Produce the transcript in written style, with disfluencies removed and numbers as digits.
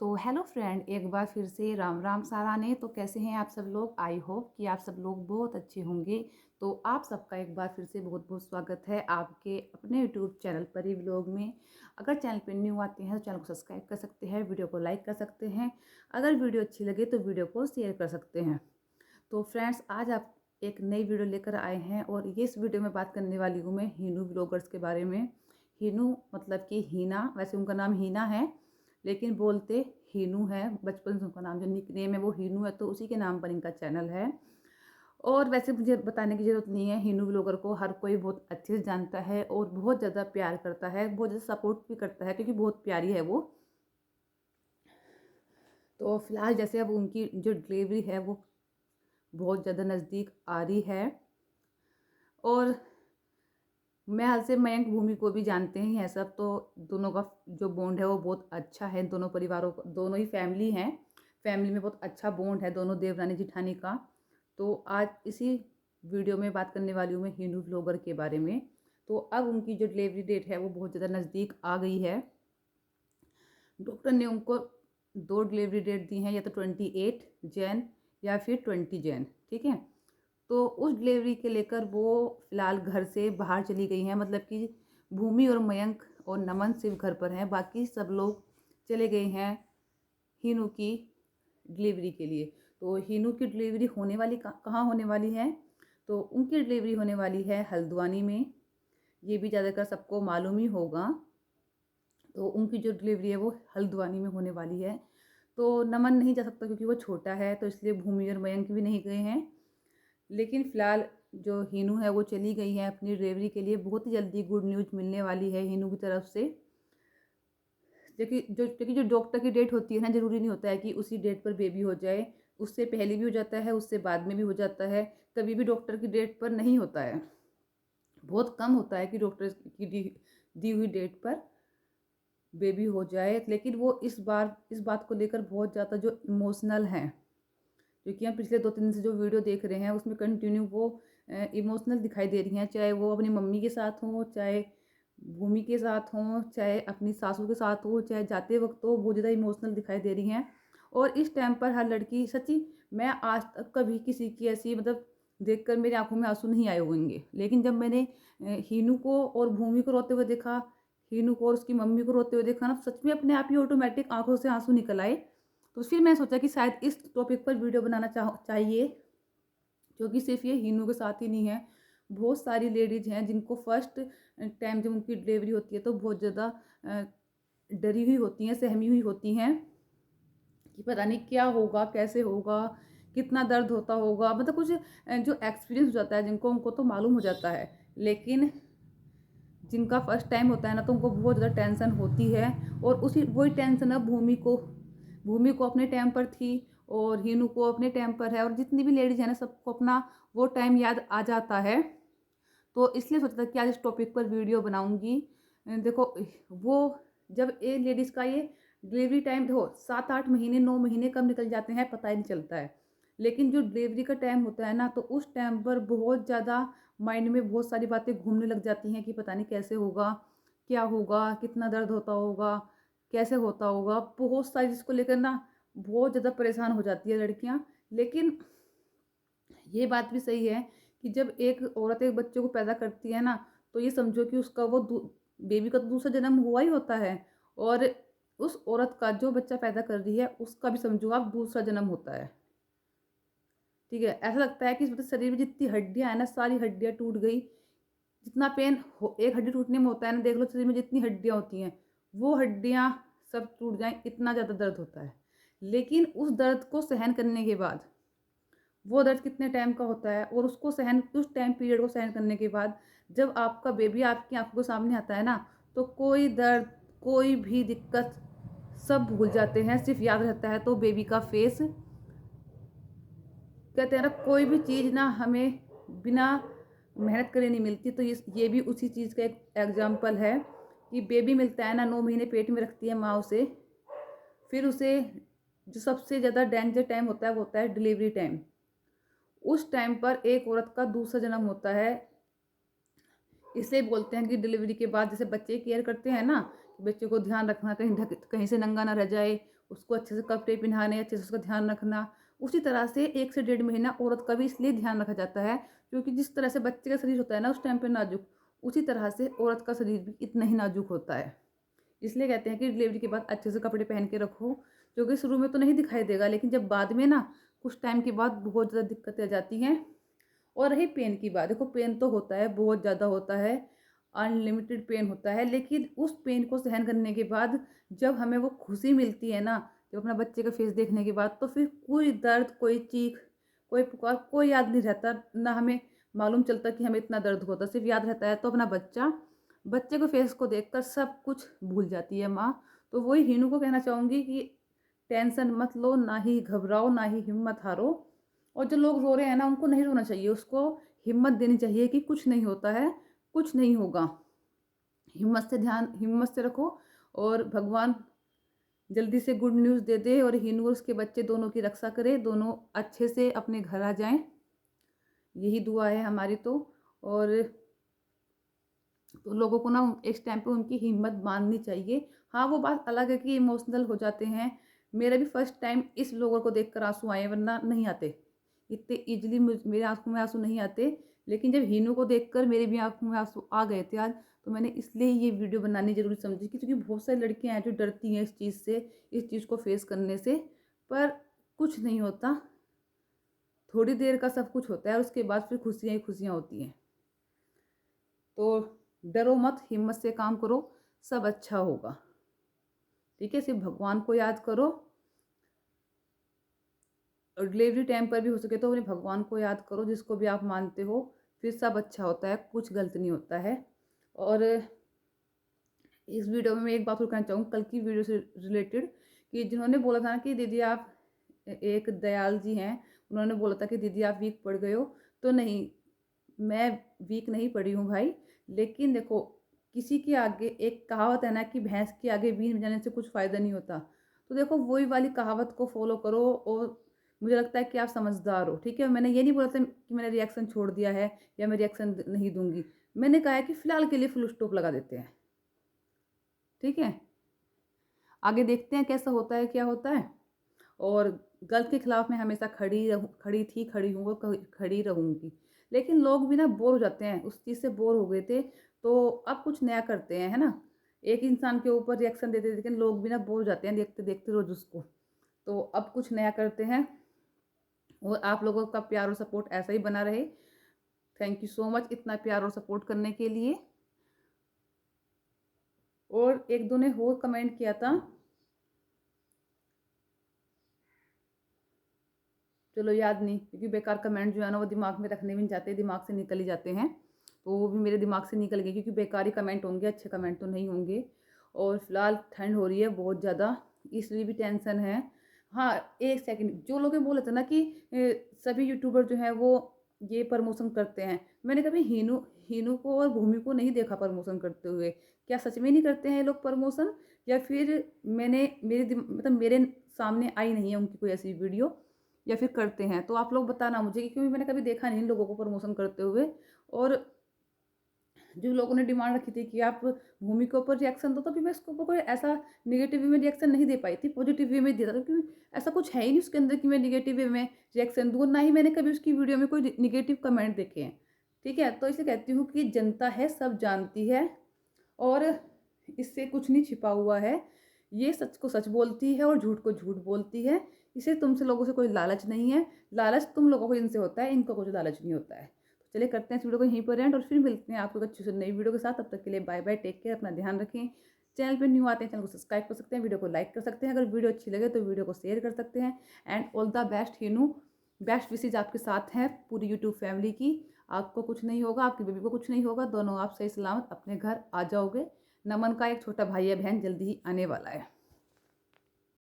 तो hello friend, एक बार फिर से राम राम सारा ने। तो कैसे हैं आप सब लोग? आई होप कि आप सब लोग बहुत अच्छे होंगे। तो आप सबका एक बार फिर से बहुत बहुत स्वागत है आपके अपने यूट्यूब चैनल परी व्लॉग में। अगर चैनल पर न्यू आते हैं तो चैनल को सब्सक्राइब कर सकते हैं, वीडियो को लाइक कर सकते हैं। अगर वीडियो अच्छी लगे तो वीडियो को शेयर कर सकते हैं। तो फ्रेंड्स, आज आप एक नई वीडियो लेकर आए हैं और ये इस वीडियो में बात करने वाली हूँ मैं हीनू ब्लॉगर्स के बारे में। हीनू मतलब कि हीना, वैसे उनका नाम हीना है लेकिन बोलते हीनू है। बचपन से उनका नाम जो निकनेम है वो हीनू है, तो उसी के नाम पर इनका चैनल है। और वैसे मुझे बताने की ज़रूरत नहीं है, हीनू ब्लॉगर को हर कोई बहुत अच्छे से जानता है और बहुत ज़्यादा प्यार करता है, बहुत ज़्यादा सपोर्ट भी करता है क्योंकि बहुत प्यारी है वो। तो फिलहाल जैसे अब उनकी जो डिलीवरी है वो बहुत ज़्यादा नज़दीक आ रही है। और मैं हाल से मयंक भूमि को भी जानते ही हैं सब, तो दोनों का जो बॉन्ड है वो बहुत अच्छा है। दोनों परिवारों को, दोनों ही फैमिली हैं, फैमिली में बहुत अच्छा बॉन्ड है दोनों देवरानी जिठानी का। तो आज इसी वीडियो में बात करने वाली हूँ मैं हीनू ब्लॉगर के बारे में। तो अब उनकी जो डिलीवरी डेट है वो बहुत ज़्यादा नज़दीक आ गई है। डॉक्टर ने उनको दो डिलीवरी डेट दी हैं, या तो 28 जैन या फिर 20 जैन, ठीक है। तो उस डिलीवरी के लेकर वो फिलहाल घर से बाहर चली गई हैं, मतलब कि भूमि और मयंक और नमन सिर्फ घर पर हैं, बाकी सब लोग चले गए हैं हीनू की डिलीवरी के लिए। तो हीनू की डिलीवरी होने वाली कहाँ होने वाली है? तो उनकी डिलीवरी होने वाली है हल्द्वानी में। ये भी ज़्यादातर सबको मालूम ही होगा। तो उनकी जो डिलीवरी है वो हल्द्वानी में होने वाली है। तो नमन नहीं जा सकता क्योंकि वो छोटा है, तो इसलिए भूमि और मयंक भी नहीं गए हैं। लेकिन फ़िलहाल जो हीनू है वो चली गई है अपनी डिलीवरी के लिए। बहुत ही जल्दी गुड न्यूज़ मिलने वाली है हीनू की तरफ से। क्योंकि जो डॉक्टर की डेट होती है ना, ज़रूरी नहीं होता है कि उसी डेट पर बेबी हो जाए। उससे पहले भी हो जाता है, उससे बाद में भी हो जाता है। कभी भी डॉक्टर की डेट पर नहीं होता है। बहुत कम होता है कि डॉक्टर की दी हुई डेट पर बेबी हो जाए। लेकिन वो इस बार इस बात को लेकर बहुत ज़्यादा जो इमोशनल हैं, क्योंकि हम पिछले 2-3 दिन से जो वीडियो देख रहे हैं उसमें कंटिन्यू वो इमोशनल दिखाई दे रही हैं। चाहे वो अपनी मम्मी के साथ हों, चाहे भूमि के साथ हों, चाहे अपनी सासू के साथ हो, चाहे जाते वक्त हो, बहुत ज़्यादा इमोशनल दिखाई दे रही हैं। और इस टाइम पर हर लड़की, सच्ची मैं आज तक कभी किसी की ऐसी मतलब देखकर मेरी आंखों में आंसू नहीं आए होंगे, लेकिन जब मैंने हीनू को और भूमि को रोते हुए देखा, हीनू को और उसकी मम्मी को रोते हुए देखा ना, सच में अपने आप ही ऑटोमेटिक आंखों से आंसू निकल आए। तो फिर मैंने सोचा कि शायद इस टॉपिक पर वीडियो बनाना चाहिए, क्योंकि सिर्फ ये हीनू के साथ ही नहीं है, बहुत सारी लेडीज़ हैं जिनको फर्स्ट टाइम जब उनकी डिलीवरी होती है तो बहुत ज़्यादा डरी हुई होती हैं, सहमी हुई होती हैं कि पता नहीं क्या होगा, कैसे होगा, कितना दर्द होता होगा, मतलब कुछ जो एक्सपीरियंस हो जाता है जिनको, उनको तो मालूम हो जाता है। लेकिन जिनका फर्स्ट टाइम होता है ना, तो उनको बहुत ज़्यादा टेंशन होती है। और उसी वही टेंशन अब भूमि को अपने टाइम पर थी और हीनू को अपने टाइम पर है, और जितनी भी लेडीज़ है ना सबको अपना वो टाइम याद आ जाता है। तो इसलिए सोचा था कि आज इस टॉपिक पर वीडियो बनाऊंगी। देखो, वो जब एक लेडीज़ का ये डिलीवरी टाइम, देखो 7-8 महीने 9 महीने कब निकल जाते हैं पता ही नहीं चलता है। लेकिन जो डिलीवरी का टाइम होता है ना, तो उस टाइम पर बहुत ज़्यादा माइंड में बहुत सारी बातें घूमने लग जाती हैं कि पता नहीं कैसे होगा, क्या होगा, कितना दर्द होता होगा, कैसे होता होगा। बहुत सारी चीज़ को लेकर ना बहुत ज़्यादा परेशान हो जाती है लड़कियाँ। लेकिन ये बात भी सही है कि जब एक औरत एक बच्चे को पैदा करती है ना, तो ये समझो कि उसका वो बेबी का तो दूसरा जन्म हुआ ही होता है। और उस औरत का जो बच्चा पैदा कर रही है उसका भी समझो आप दूसरा जन्म होता है। ठीक है, ऐसा लगता है कि मतलब शरीर में जितनी हड्डियां हैं ना, सारी हड्डियां टूट गई। जितना पेन हो एक हड्डी टूटने में होता है ना, देख लो शरीर में जितनी हड्डियां होती हैं वो हड्डियां सब टूट जाएं, इतना ज़्यादा दर्द होता है। लेकिन उस दर्द को सहन करने के बाद, वो दर्द कितने टाइम का होता है और उसको सहन, उस टाइम पीरियड को सहन करने के बाद जब आपका बेबी आपकी आंखों के सामने आता है ना, तो कोई दर्द, कोई भी दिक्कत सब भूल जाते हैं। सिर्फ याद रहता है तो बेबी का फेस। कहते हैं ना, कोई भी चीज़ ना हमें बिना मेहनत करे नहीं मिलती, तो ये भी उसी चीज़ का एक एग्जाम्पल है कि बेबी मिलता है ना, 9 महीने पेट में रखती है माँ उसे, फिर उसे जो सबसे ज़्यादा डेंजर टाइम होता है वो होता है डिलीवरी टाइम। उस टाइम पर एक औरत का दूसरा जन्म होता है। इसलिए बोलते हैं कि डिलीवरी के बाद जैसे बच्चे केयर करते हैं ना, कि बच्चे को ध्यान रखना, कहीं से नंगा ना रह जाए, उसको अच्छे से कपड़े पहनाने, अच्छे से उसका ध्यान रखना। उसी तरह से 1 से 1.5 महीना औरत का भी इसलिए ध्यान रखा जाता है क्योंकि जिस तरह से बच्चे का शरीर होता है ना उस टाइम पे नाजुक, उसी तरह से औरत का शरीर भी इतना ही नाजुक होता है। इसलिए कहते हैं कि डिलीवरी के बाद अच्छे से कपड़े पहन के रखो, जो कि शुरू में तो नहीं दिखाई देगा, लेकिन जब बाद में ना कुछ टाइम के बाद बहुत ज़्यादा दिक्कतें आ जाती हैं। और रही पेन की बात, देखो पेन तो होता है, बहुत ज़्यादा होता है, अनलिमिटेड पेन होता है, लेकिन उस पेन को सहन करने के बाद जब हमें वो खुशी मिलती है ना, जब अपना बच्चे का फेस देखने के बाद, तो फिर कोई दर्द, कोई चीख, कोई पुकार, कोई याद नहीं रहता, ना हमें मालूम चलता कि हमें इतना दर्द होता, सिर्फ याद रहता है तो अपना बच्चा। बच्चे को फेस को देखकर सब कुछ भूल जाती है माँ। तो वही हीनू को कहना चाहूँगी कि टेंशन मत लो, ना ही घबराओ, ना ही हिम्मत हारो। और जो लोग रो रहे हैं ना उनको नहीं रोना चाहिए, उसको हिम्मत देनी चाहिए कि कुछ नहीं होता है, कुछ नहीं होगा। हिम्मत से रखो और भगवान जल्दी से गुड न्यूज़ दे दे और हीनू और उसके बच्चे दोनों की रक्षा करे, दोनों अच्छे से अपने घर आ जाएं। यही दुआ है हमारी तो। और तो लोगों को ना इस टाइम पे उनकी हिम्मत बांधनी चाहिए। हाँ, वो बात अलग है कि इमोशनल हो जाते हैं। मेरा भी फर्स्ट टाइम इस लोगों को देखकर आंसू आए, वरना नहीं आते इतने ईजिली, मेरे आंखों में आंसू नहीं आते। लेकिन जब हीनू को देखकर मेरी भी आंखों में आंसू आ गए थे आज, तो मैंने इसलिए ये वीडियो बनानी जरूरी समझी कि क्योंकि बहुत सारी लड़कियां हैं जो डरती हैं इस चीज़ से, इस चीज़ को फेस करने से। पर कुछ नहीं होता, थोड़ी देर का सब कुछ होता है, उसके बाद फिर खुशियाँ ही खुशियाँ होती हैं। तो डरो मत, हिम्मत से काम करो, सब अच्छा होगा। ठीक है, सिर्फ भगवान को याद करो और डिलीवरी टाइम पर भी हो सके तो अपने भगवान को याद करो, जिसको भी आप मानते हो, फिर सब अच्छा होता है, कुछ गलत नहीं होता है। और इस वीडियो में मैं एक बात और कहना चाहूँगी कल की वीडियो से रिलेटेड, कि जिन्होंने बोला था ना कि दीदी आप, एक दयाल जी हैं, उन्होंने बोला था कि दीदी आप वीक पड़ गए हो। तो नहीं, मैं वीक नहीं पड़ी हूँ भाई। लेकिन देखो, किसी के आगे एक कहावत है ना कि भैंस के आगे बीन बजाने से कुछ फ़ायदा नहीं होता। तो देखो वही वाली कहावत को फॉलो करो और मुझे लगता है कि आप समझदार हो। ठीक है, मैंने ये नहीं बोला था कि मैंने रिएक्शन छोड़ दिया है या मैं रिएक्शन नहीं दूंगी। मैंने कहा है कि फ़िलहाल के लिए फुल स्टॉप लगा देते हैं। ठीक है, आगे देखते हैं कैसा होता है, क्या होता है। और गलत के खिलाफ मैं हमेशा खड़ी थी, खड़ी हूँ और खड़ी रहूँगी। लेकिन लोग भी ना बोर हो जाते हैं, उस चीज़ से बोर हो गए थे, तो अब कुछ नया करते हैं, है ना। एक इंसान के ऊपर रिएक्शन देते लेकिन लोग भी ना बोर हो जाते हैं देखते देखते रोज उसको। तो अब कुछ नया करते हैं और आप लोगों का प्यार और सपोर्ट ऐसा ही बना रहे। थैंक यू सो मच इतना प्यार और सपोर्ट करने के लिए। और एक दो ने और कमेंट किया था, चलो याद नहीं, क्योंकि बेकार कमेंट जो है ना वो दिमाग में रखने भी नहीं चाहते, दिमाग से निकल ही जाते हैं। तो वो भी मेरे दिमाग से निकल गए, क्योंकि बेकार ही कमेंट होंगे, अच्छे कमेंट तो नहीं होंगे। और फिलहाल ठंड हो रही है बहुत ज़्यादा, इसलिए भी टेंशन है। हाँ, एक सेकंड, जो लोग बोले थे ना कि सभी यूट्यूबर जो हैं वो ये प्रमोशन करते हैं, मैंने कभी हीनू हीनू को और भूमि को नहीं देखा प्रमोशन करते हुए। क्या सच में नहीं करते हैं ये लोग प्रमोशन, या फिर मतलब मेरे सामने आई नहीं है उनकी कोई ऐसी वीडियो, या फिर करते हैं। तो आप लोग बताना मुझे, क्योंकि मैंने कभी देखा नहीं इन लोगों को प्रमोशन करते हुए। और जो लोगों ने डिमांड रखी थी कि आप भूमि के ऊपर रिएक्शन दो, तो भी मैं इसके ऊपर कोई ऐसा नेगेटिव वे में रिएक्शन नहीं दे पाई थी, पॉजिटिव वे में दिया था, क्योंकि ऐसा कुछ है ही नहीं उसके अंदर कि मैं निगेटिव वे में रिएक्शन दूँ, ना ही मैंने कभी उसकी वीडियो में कोई निगेटिव कमेंट देखे हैं। ठीक है, तो इसे कहती हूँ कि जनता है, सब जानती है और इससे कुछ नहीं छिपा हुआ है। ये सच को सच बोलती है और झूठ को झूठ बोलती है। इसे तुमसे लोगों से कोई लालच नहीं है, लालच तुम लोगों को इनसे होता है, इनको कुछ लालच नहीं होता है। तो चलिए करते हैं इस वीडियो को यहीं पर एंड और फिर मिलते हैं आपको अच्छी से नई वीडियो के साथ। तब तक के लिए बाय बाय, टेक केयर, अपना ध्यान रखें। चैनल पर न्यू आते हैं, चैनल को सब्सक्राइब कर सकते हैं, वीडियो को लाइक कर सकते हैं, अगर वीडियो अच्छी लगे तो वीडियो को शेयर कर सकते हैं। And all the best Heenu, best wishes आपके साथ हैं पूरी यूट्यूब फैमिली की। आपको कुछ नहीं होगा, आपकी बेबी को कुछ नहीं होगा, दोनों आप सही सलामत अपने घर आ जाओगे। नमन का एक छोटा भाई या बहन जल्दी ही आने वाला है।